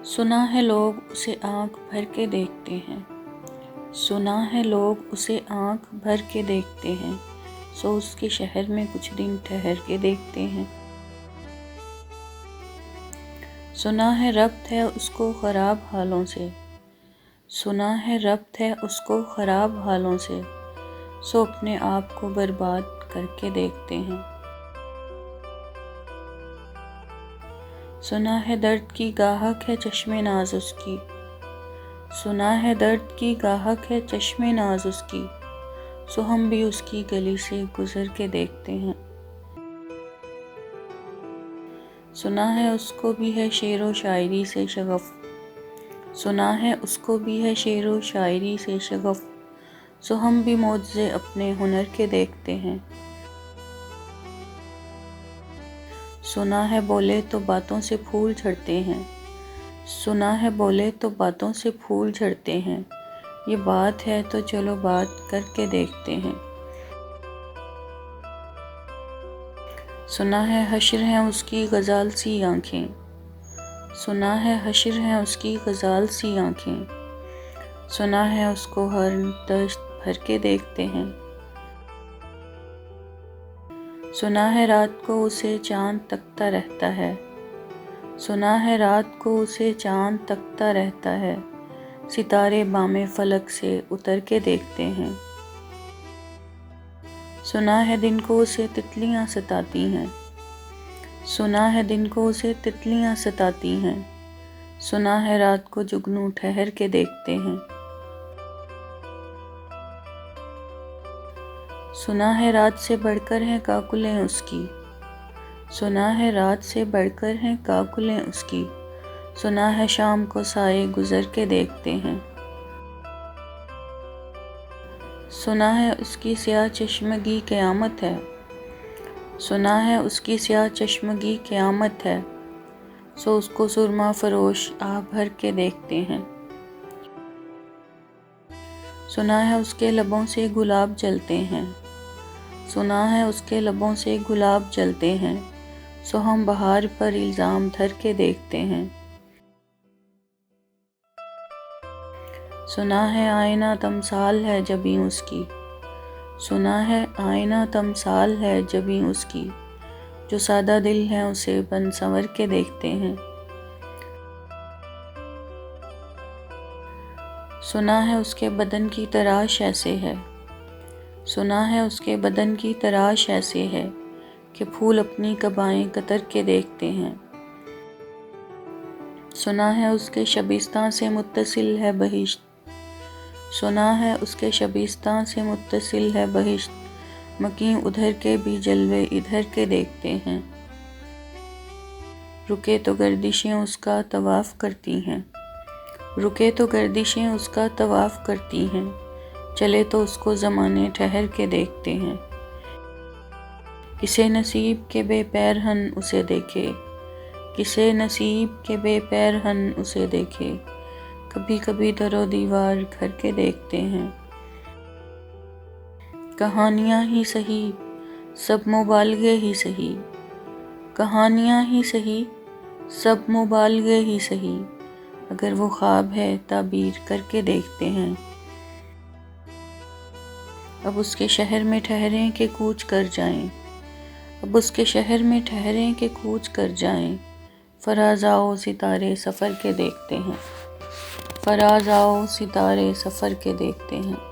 سنا ہے لوگ اسے آنکھ بھر کے دیکھتے ہیں، سنا ہے لوگ اسے آنکھ بھر کے دیکھتے ہیں، سو اس کے شہر میں کچھ دن ٹھہر کے دیکھتے ہیں۔ سنا ہے ربط ہے اس کو خراب حالوں سے، سنا ہے ربط ہے اس کو خراب حالوں سے، سو اپنے آپ کو برباد کر کے دیکھتے ہیں۔ سنا ہے درد کی گاہک ہے چشم ناز اس کی، سنا ہے درد کی گاہک ہے چشم ناز اس کی، سو ہم بھی اس کی گلی سے گزر کے دیکھتے ہیں۔ سنا ہے اس کو بھی ہے شعر و شاعری سے شغف، سنا ہے اس کو بھی ہے شعر و شاعری سے شغف، سو ہم بھی معجزے اپنے ہنر کے دیکھتے ہیں۔ سنا ہے بولے تو باتوں سے پھول جھڑتے ہیں، سنا ہے بولے تو باتوں سے پھول جھڑتے ہیں، یہ بات ہے تو چلو بات کر کے دیکھتے ہیں۔ سنا ہے حشر ہیں اس کی غزال سی آنکھیں، سنا ہے حشر ہیں اس کی غزال سی آنکھیں، سنا ہے اس کو ہر دشت بھر کے دیکھتے ہیں۔ سنا ہے رات کو اسے چاند تکتا رہتا ہے، سنا ہے رات کو اسے چاند تکتا رہتا ہے، ستارے بام فلک سے اتر کے دیکھتے ہیں۔ سنا ہے دن کو اسے تتلیاں ستاتی ہیں، سنا ہے دن کو اسے تتلیاں ستاتی ہیں، سنا ہے رات کو جگنو ٹھہر کے دیکھتے ہیں۔ سنا ہے رات سے بڑھ کر ہیں کاکلیں اس کی، سنا ہے رات سے بڑھ کر ہیں کاکلیں اس کی، سنا ہے شام کو سائے گزر کے دیکھتے ہیں۔ سنا ہے اس کی سیاہ چشمگی قیامت ہے، سنا ہے اس کی سیاہ چشمگی قیامت ہے، سو اس کو سرما فروش آہ بھر کے دیکھتے ہیں۔ سنا ہے اس کے لبوں سے گلاب جلتے ہیں، سنا ہے اس کے لبوں سے گلاب جلتے ہیں، سو ہم بہار پر الزام دھر کے دیکھتے ہیں۔ سنا ہے آئینہ تمثال ہے جبیں اس کی، سنا ہے آئینہ تمثال ہے جبیں اس کی، جو سادہ دل ہیں اسے بن سنور کے دیکھتے ہیں۔ سنا ہے اس کے بدن کی تراش ایسے ہے، سنا ہے اس کے بدن کی تراش ایسے ہے، کہ پھول اپنی قبائیں کتر کے دیکھتے ہیں۔ سنا ہے اس کے شبستان سے متصل ہے بہشت، سنا ہے اس کے شبستان سے متصل ہے بہشت، مکیں ادھر کے بھی جلوے ادھر کے دیکھتے ہیں۔ رکے تو گردشیں اس کا طواف کرتی ہیں، رکے تو گردشیں اس کا طواف کرتی ہیں، چلے تو اس کو زمانے ٹھہر کے دیکھتے ہیں۔ کسے نصیب کے بے پیر ہن اسے دیکھے، کسے نصیب کے بے پیر ہن اسے دیکھے، کبھی کبھی در و دیوار گھر کے دیکھتے ہیں۔ کہانیاں ہی سہی سب مبالغے ہی سہی، کہانیاں ہی سہی سب مبالغے ہی سہی، اگر وہ خواب ہے تعبیر کر کے دیکھتے ہیں۔ اب اس کے شہر میں ٹھہریں کہ کوچ کر جائیں، اب اس کے شہر میں ٹھہریں کہ کوچ کر جائیں، فراز آؤ ستارے سفر کے دیکھتے ہیں، فراز آؤ ستارے سفر کے دیکھتے ہیں۔